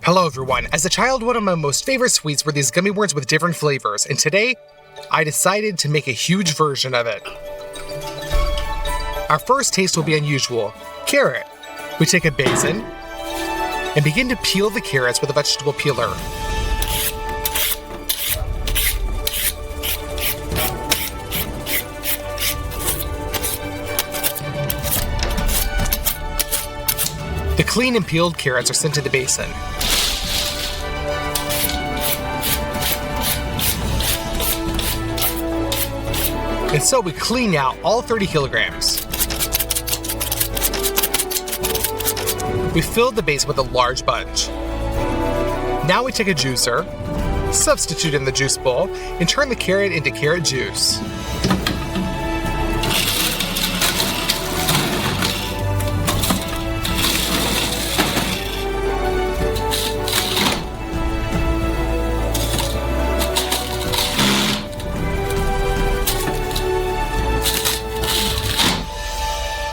Hello everyone, as a child one of my most favorite sweets were these gummy worms with different flavors, and today I decided to make a huge version of it. Our first taste will be unusual, carrot. We take a basin and begin to peel the carrots with a vegetable peeler. The clean and peeled carrots are sent to the basin. And so we clean out all 30 kilograms. We filled the base with a large bunch. Now we take a juicer, substitute in the juice bowl, and turn the carrot into carrot juice.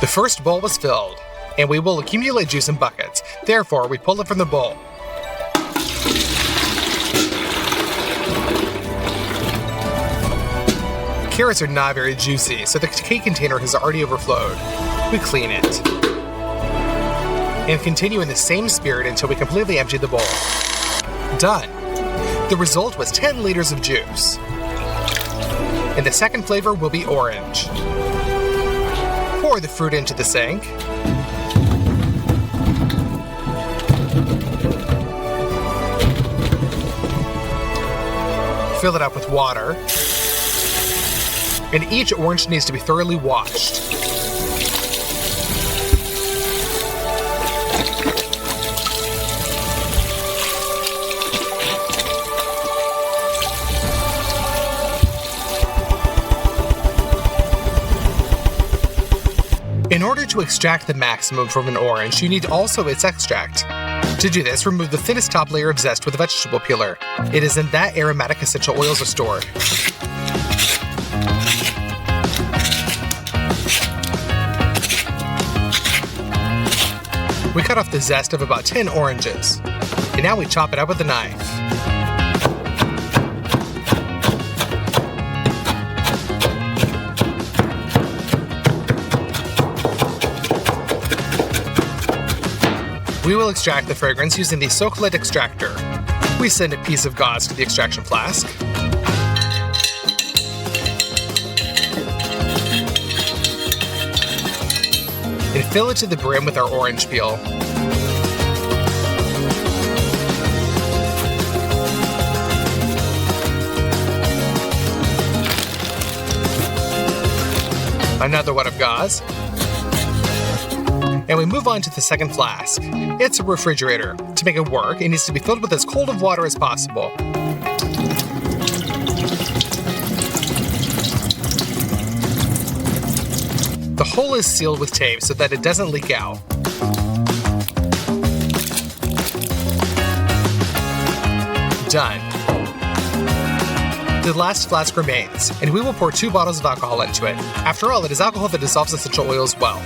The first bowl was filled, and we will accumulate juice in buckets. Therefore, we pull it from the bowl. Carrots are not very juicy, so the cake container has already overflowed. We clean it. And continue in the same spirit until we completely empty the bowl. Done. The result was 10 liters of juice. And the second flavor will be orange. Pour the fruit into the sink. Fill it up with water. And each orange needs to be thoroughly washed. In order to extract the maximum from an orange, you need also its extract. To do this, remove the thinnest top layer of zest with a vegetable peeler. It is in that aromatic essential oils are stored. We cut off the zest of about 10 oranges, and now we chop it up with a knife. We will extract the fragrance using the Socolite extractor. We send a piece of gauze to the extraction flask. And fill it to the brim with our orange peel. Another one of gauze. And we move on to the second flask. It's a refrigerator. To make it work, it needs to be filled with as cold of water as possible. The hole is sealed with tape so that it doesn't leak out. Done. The last flask remains, and we will pour 2 bottles of alcohol into it. After all, it is alcohol that dissolves essential oils well.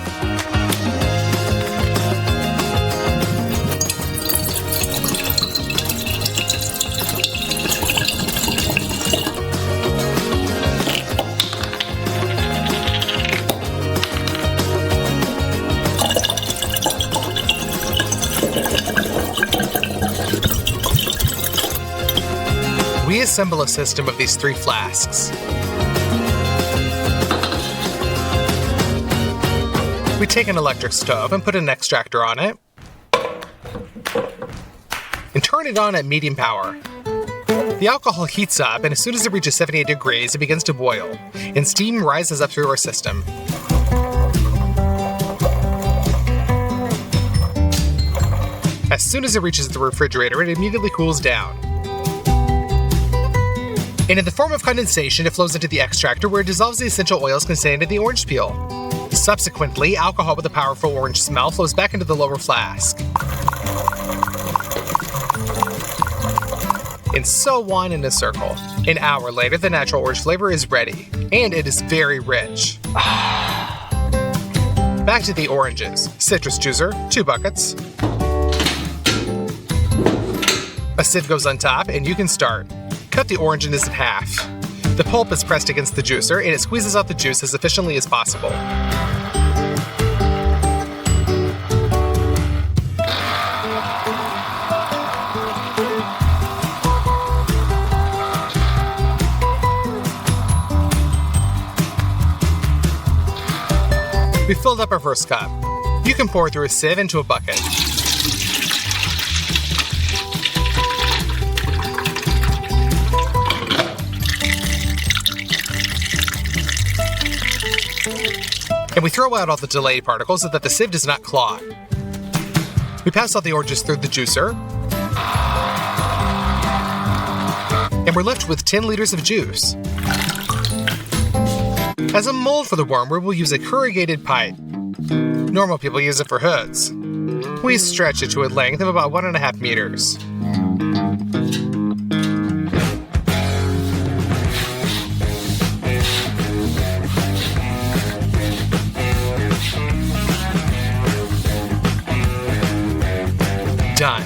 We assemble a system of these 3 flasks. We take an electric stove and put an extractor on it, and turn it on at medium power. The alcohol heats up, and as soon as it reaches 78 degrees, it begins to boil, and steam rises up through our system. As soon as it reaches the refrigerator, it immediately cools down. And in the form of condensation, it flows into the extractor where it dissolves the essential oils contained in the orange peel. Subsequently, alcohol with a powerful orange smell flows back into the lower flask. And so on in a circle. An hour later, the natural orange flavor is ready, and it is very rich. Back to the oranges. Citrus juicer, 2 buckets. A sieve goes on top, and you can start. Cut the oranges in half. The pulp is pressed against the juicer, and it squeezes out the juice as efficiently as possible. We filled up our first cup. You can pour through a sieve into a bucket. And we throw out all the gelée particles so that the sieve does not clog. We pass all the oranges through the juicer. And we're left with 10 liters of juice. As a mold for the worm, we'll use a corrugated pipe. Normal people use it for hoods. We stretch it to a length of about 1.5 meters. Done.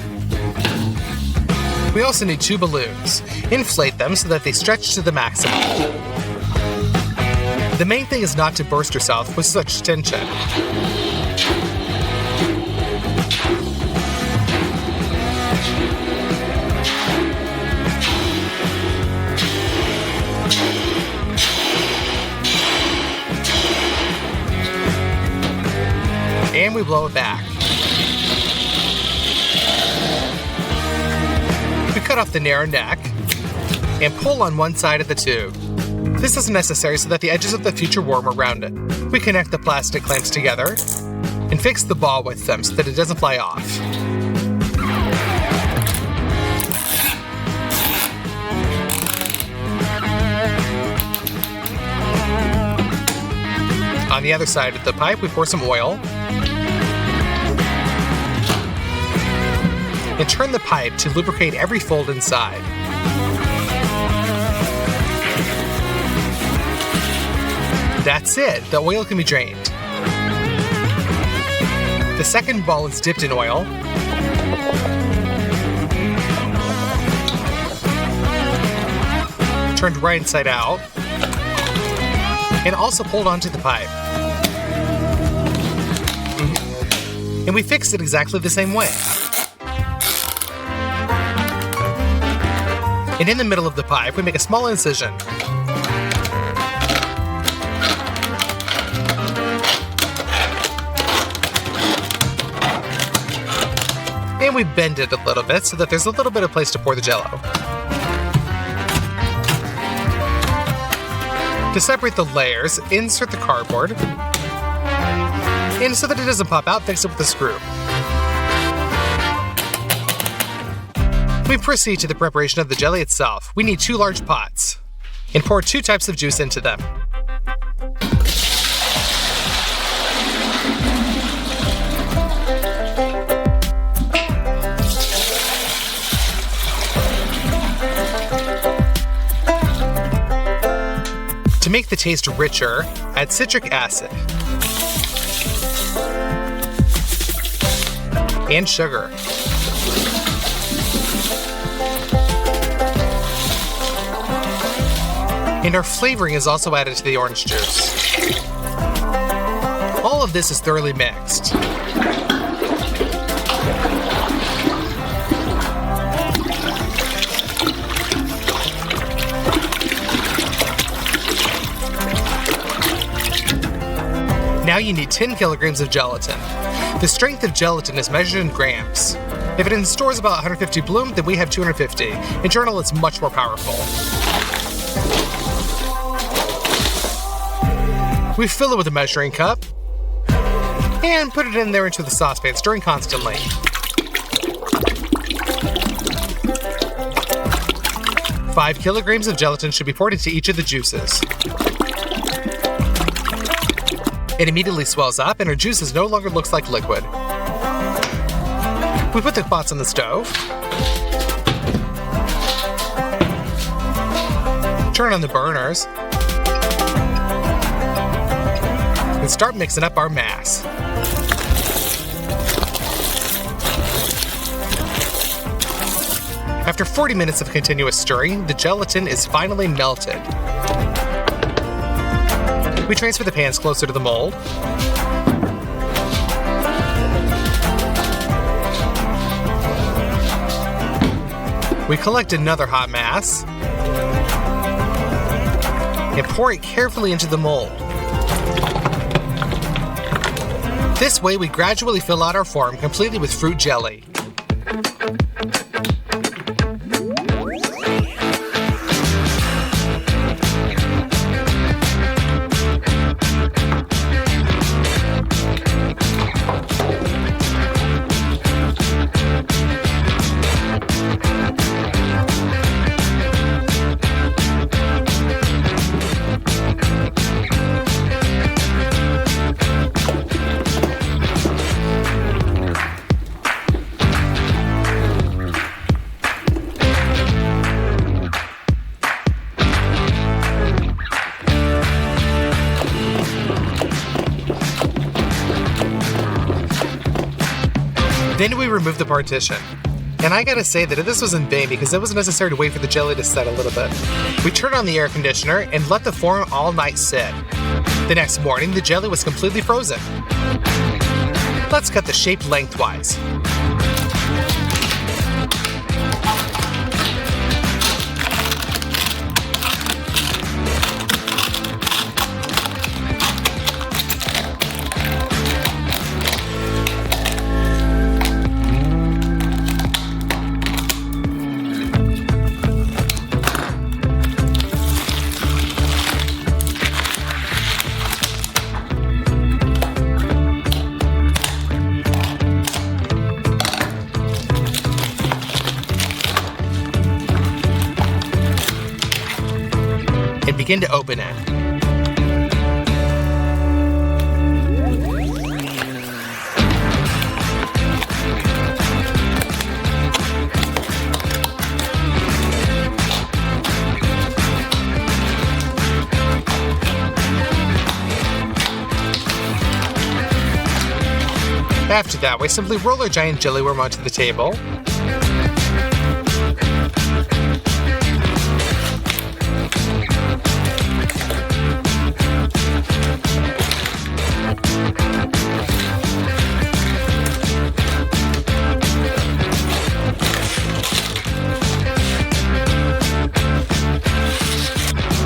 We also need 2 balloons. Inflate them so that they stretch to the maximum. The main thing is not to burst yourself with such tension. And we blow it back. We cut off the narrow neck and pull on one side of the tube. This is necessary so that the edges of the future worm are rounded. We connect the plastic clamps together and fix the ball with them so that it doesn't fly off. On the other side of the pipe, we pour some oil and turn the pipe to lubricate every fold inside. That's it, the oil can be drained. The second ball is dipped in oil. Turned right inside out. And also pulled onto the pipe. And we fixed it exactly the same way. And in the middle of the pipe, we make a small incision. And we bend it a little bit so that there's a little bit of place to pour the Jell-O. To separate the layers, insert the cardboard. And so that it doesn't pop out, fix it with a screw. We proceed to the preparation of the jelly itself. We need 2 large pots. And pour 2 types of juice into them. To make the taste richer, add citric acid and sugar. And our flavoring is also added to the orange juice. All of this is thoroughly mixed. Now you need 10 kilograms of gelatin. The strength of gelatin is measured in grams. If it stores about 150 bloom, then we have 250. In journal, it's much more powerful. We fill it with a measuring cup and put it in there into the saucepan, stirring constantly. Five kilograms of gelatin should be poured into each of the juices. It immediately swells up and our juices no longer looks like liquid. We put the pots on the stove. Turn on the burners. And start mixing up our mass. After 40 minutes of continuous stirring, the gelatin is finally melted. We transfer the pans closer to the mold. We collect another hot mass and pour it carefully into the mold. This way, we gradually fill out our form completely with fruit jelly. Then we remove the partition. And I gotta say that this was in vain because it was necessary to wait for the jelly to set a little bit. We turned on the air conditioner and let the form all night sit. The next morning, the jelly was completely frozen. Let's cut the shape lengthwise. And begin to open it. After that, we simply roll our giant jelly worm onto the table.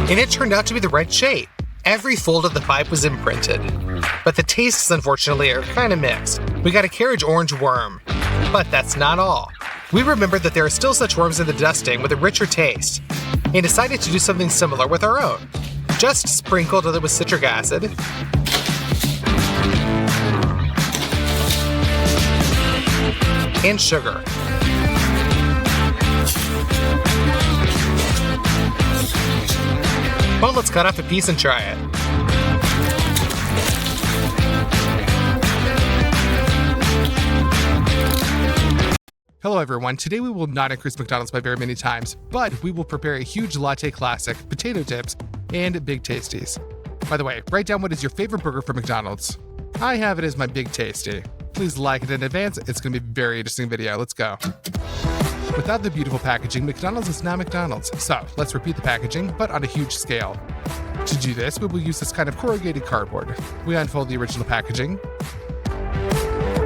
And it turned out to be the right shape. Every fold of the pipe was imprinted. But the tastes, unfortunately, are kind of mixed. We got a carriage orange worm. But that's not all. We remembered that there are still such worms in the dusting with a richer taste, and decided to do something similar with our own. Just sprinkled it with citric acid, and sugar. Well, let's cut off a piece and try it. Hello everyone, today we will not increase McDonald's by very many times, but we will prepare a huge latte classic, potato dips, and Big Tasties. By the way, write down what is your favorite burger from McDonald's. I have it as my Big Tasty. Please like it in advance, it's going to be a very interesting video. Let's go. Without the beautiful packaging, McDonald's is not McDonald's. So let's repeat the packaging, but on a huge scale. To do this, we will use this kind of corrugated cardboard. We unfold the original packaging,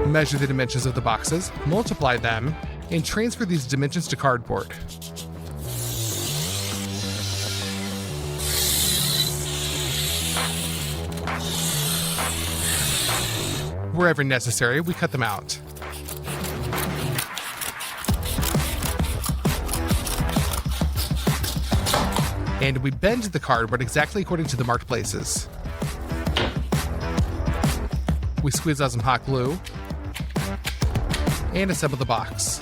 measure the dimensions of the boxes, multiply them, and transfer these dimensions to cardboard. Wherever necessary, we cut them out. And we bend the cardboard exactly according to the marked places. We squeeze out some hot glue and assemble the box.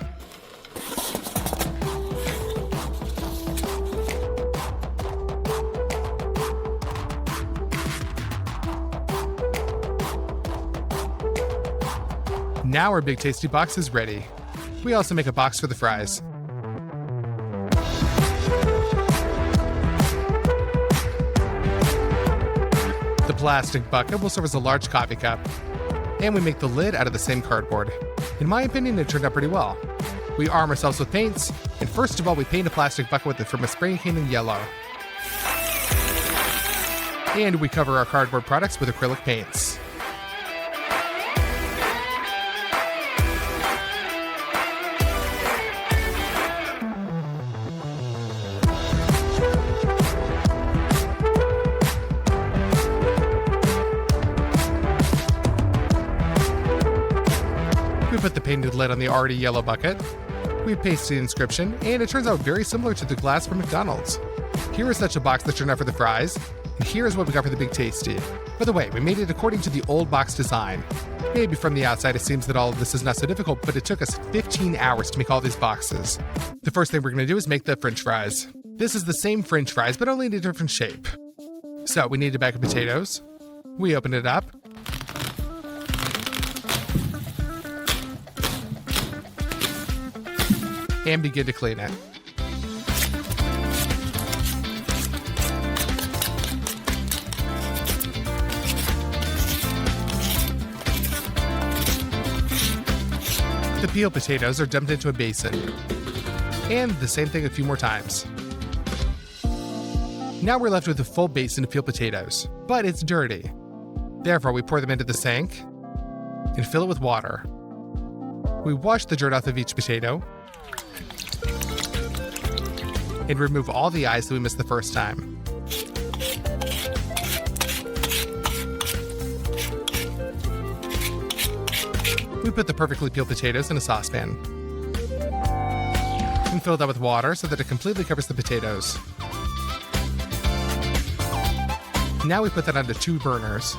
Now our Big Tasty box is ready. We also make a box for the fries. The plastic bucket will serve as a large coffee cup. And we make the lid out of the same cardboard. In my opinion, it turned out pretty well. We arm ourselves with paints, and first of all we paint a plastic bucket with it from a spray can in yellow. And we cover our cardboard products with acrylic paints. We put the painted lid on the already yellow bucket. We paste the inscription, and it turns out very similar to the glass from McDonald's. Here is such a box that turned out for the fries, and here is what we got for the Big Tasty. By the way, we made it according to the old box design. Maybe from the outside it seems that all of this is not so difficult, but it took us 15 hours to make all these boxes. The first thing we're going to do is make the French fries. This is the same French fries, but only in a different shape. So we need a bag of potatoes. We open it up. And begin to clean it. The peeled potatoes are dumped into a basin. And the same thing a few more times. Now we're left with a full basin of peeled potatoes, but it's dirty. Therefore, we pour them into the sink and fill it with water. We wash the dirt off of each potato and remove all the eyes that we missed the first time. We put the perfectly peeled potatoes in a saucepan and fill that with water so that it completely covers the potatoes. Now we put that onto 2 burners.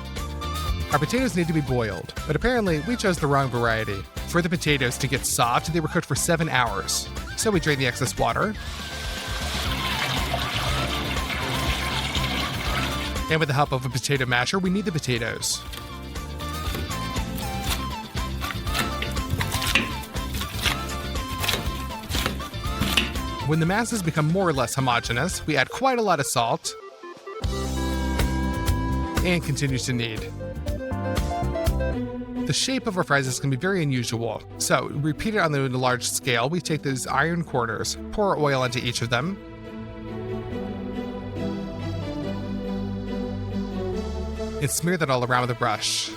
Our potatoes need to be boiled, but apparently we chose the wrong variety. For the potatoes to get soft, they were cooked for 7 hours. So we drain the excess water. And with the help of a potato masher, we knead the potatoes. When the masses become more or less homogeneous, we add quite a lot of salt and continue to knead. The shape of our fries can be very unusual, so repeat it on a large scale. We take these iron quarters, pour oil onto each of them, and smear that all around with a brush.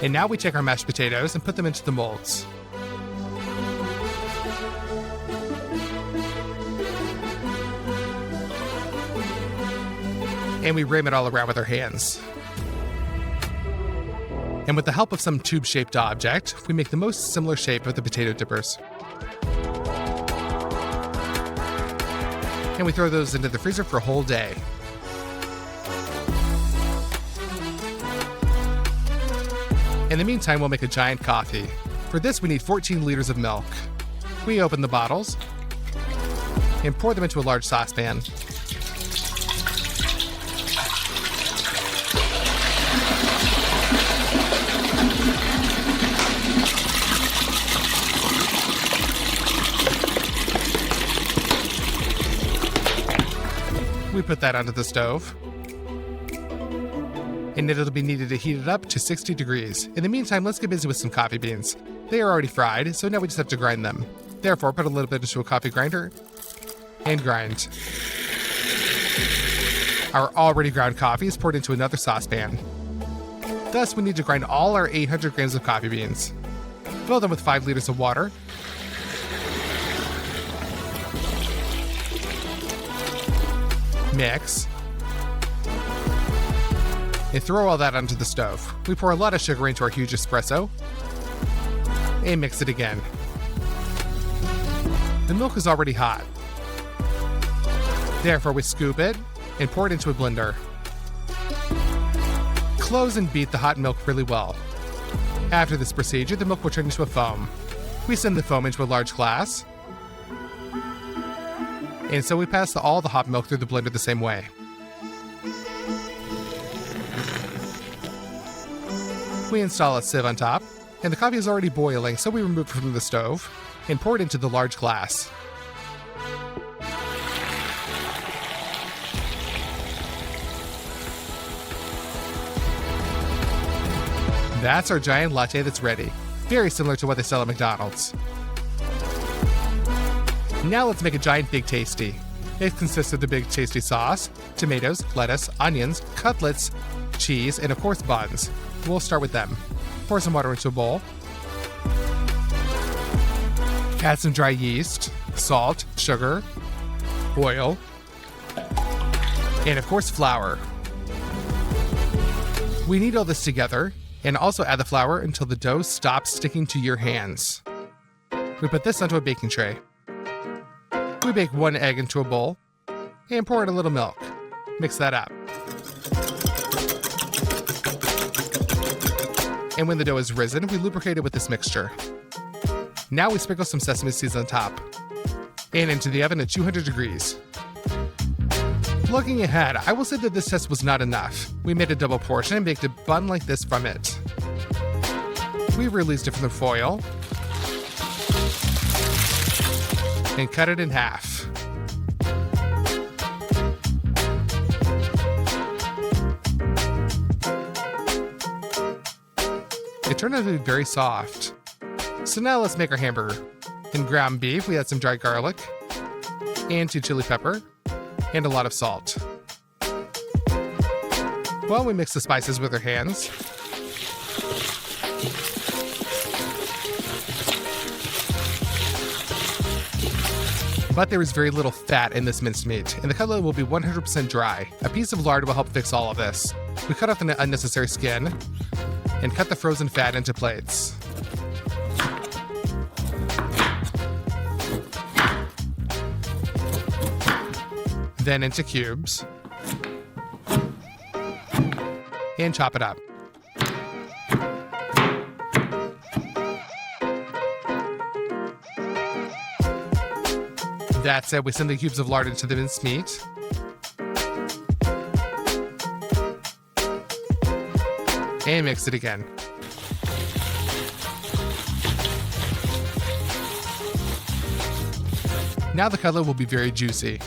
And now we take our mashed potatoes and put them into the molds. And we rim it all around with our hands. And with the help of some tube-shaped object, we make the most similar shape of the potato dippers. And we throw those into the freezer for a whole day. In the meantime, we'll make a giant coffee. For this, we need 14 liters of milk. We open the bottles and pour them into a large saucepan. We put that onto the stove. And it'll be needed to heat it up to 60 degrees. In the meantime, let's get busy with some coffee beans. They are already fried, so now we just have to grind them. Therefore, put a little bit into a coffee grinder and grind. Our already ground coffee is poured into another saucepan. Thus, we need to grind all our 800 grams of coffee beans. Fill them with 5 liters of water. Mix. And throw all that onto the stove. We pour a lot of sugar into our huge espresso and mix it again. The milk is already hot. Therefore, we scoop it and pour it into a blender. Close and beat the hot milk really well. After this procedure, the milk will turn into a foam. We send the foam into a large glass. And so we pass all the hot milk through the blender the same way. We install a sieve on top, and the coffee is already boiling, so we remove it from the stove and pour it into the large glass. That's our giant latte that's ready. Very similar to what they sell at McDonald's. Now let's make a giant Big Tasty. It consists of the Big Tasty sauce, tomatoes, lettuce, onions, cutlets, cheese, and of course buns. We'll start with them. Pour some water into a bowl. Add some dry yeast, salt, sugar, oil, and of course flour. We knead all this together and also add the flour until the dough stops sticking to your hands. We put this onto a baking tray. We bake 1 egg into a bowl and pour in a little milk. Mix that up. And when the dough is risen, we lubricate it with this mixture. Now we sprinkle some sesame seeds on top and into the oven at 200 degrees. Looking ahead, I will say that this test was not enough. We made a double portion and baked a bun like this from it. We released it from the foil and cut it in half. It turned out to be very soft. So now let's make our hamburger. In ground beef, we add some dried garlic and 2 chili pepper and a lot of salt. Well, we mix the spices with our hands. But there is very little fat in this minced meat, and the cutlet will be 100% dry. A piece of lard will help fix all of this. We cut off the unnecessary skin and cut the frozen fat into plates. Then into cubes. And chop it up. That's it. We send the cubes of lard into the minced meat. And mix it again. Now the cutlet will be very juicy.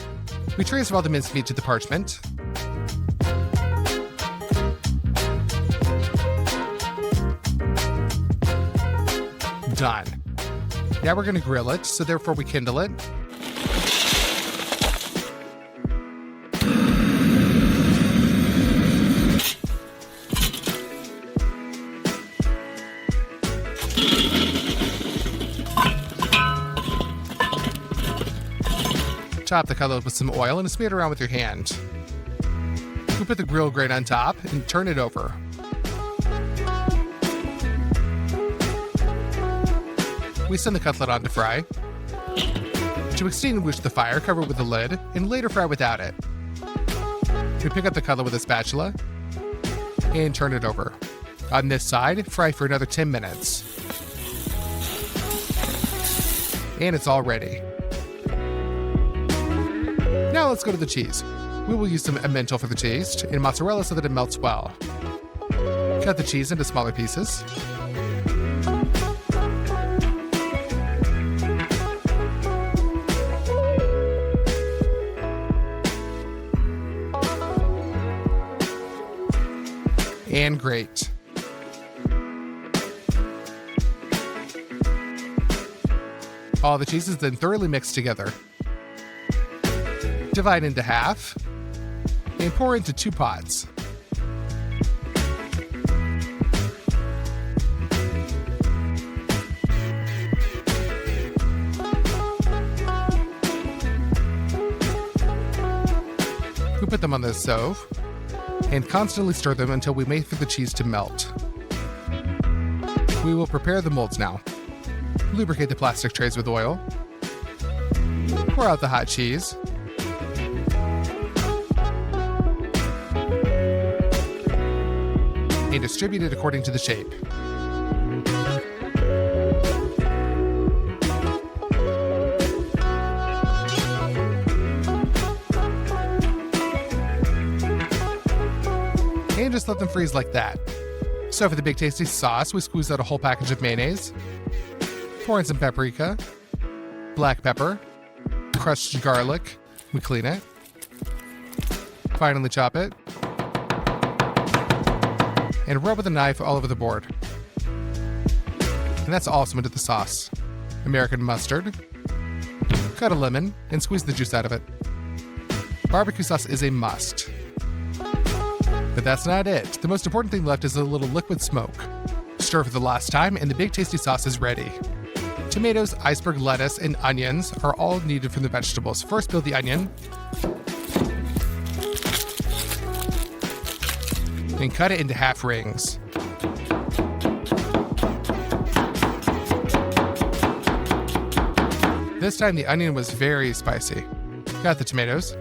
We transfer all the minced meat to the parchment. Done. Now we're going to grill it, so therefore we kindle it. Top the cutlet with some oil and smear it around with your hand. We put the grill grate on top and turn it over. We send the cutlet on to fry. To extinguish the fire, cover it with a lid and later fry without it. We pick up the cutlet with a spatula and turn it over. On this side, fry for another 10 minutes. And it's all ready. Now let's go to the cheese. We will use some Emmental for the taste and mozzarella so that it melts well. Cut the cheese into smaller pieces. And grate. All the cheese is then thoroughly mixed together. Divide into half and pour into 2 pots. We put them on the stove and constantly stir them until we wait for the cheese to melt. We will prepare the molds now. Lubricate the plastic trays with oil. Pour out the hot cheese. And distribute it according to the shape. And just let them freeze like that. So for the Big Tasty sauce, we squeeze out a whole package of mayonnaise, pour in some paprika, black pepper, crushed garlic, we clean it, finally chop it, and rub with a knife all over the board. And that's also into the sauce. American mustard, Cut a lemon and squeeze the juice out of it. Barbecue sauce is a must. But that's not it. The most important thing left is a little liquid smoke. Stir for the last time and the big tasty sauce is ready. Tomatoes, iceberg lettuce, and onions are all needed from the vegetables. First, peel the onion. And cut it into half rings. This time the onion was very spicy. Got the tomatoes.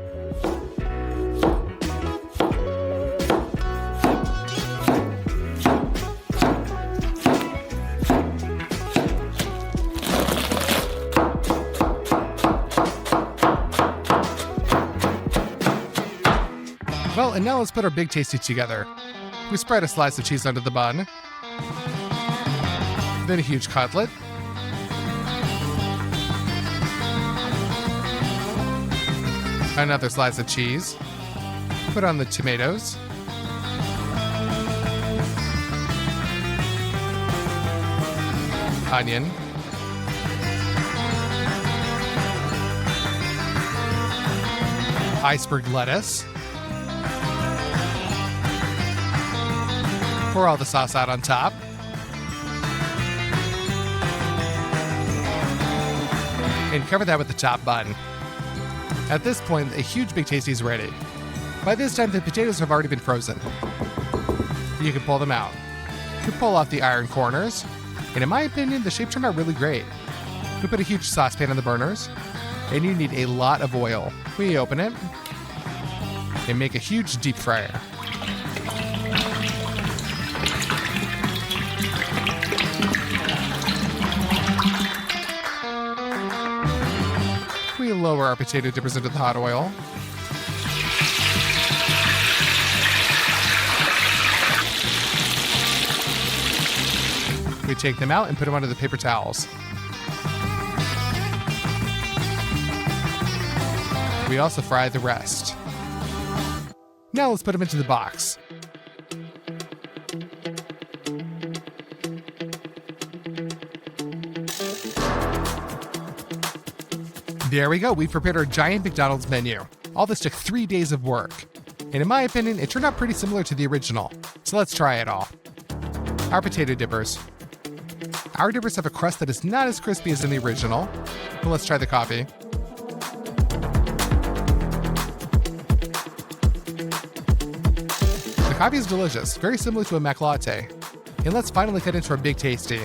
Well, and now let's put our big tasty together. We spread a slice of cheese onto the bun. Then a huge cutlet. Another slice of cheese. Put on the tomatoes. Onion. Iceberg lettuce. Pour all the sauce out on top. And cover that with the top bun. At this point, a huge big tasty is ready. By this time, the potatoes have already been frozen. You can pull them out. You can pull off the iron corners. And in my opinion, the shape turned out really great. We put a huge saucepan on the burners. And you need a lot of oil. We open it. And make a huge deep fryer. We lower our potato dippers into the hot oil. We take them out and put them onto the paper towels. We also fry the rest. Now let's put them into the box. There we go, we've prepared our giant McDonald's menu. All this took 3 days of work. And in my opinion, it turned out pretty similar to the original. So let's try it all. Our potato dippers. Our dippers have a crust that is not as crispy as in the original. But let's try the coffee. The coffee is delicious, very similar to a Mac latte. And let's finally cut into our big tasty.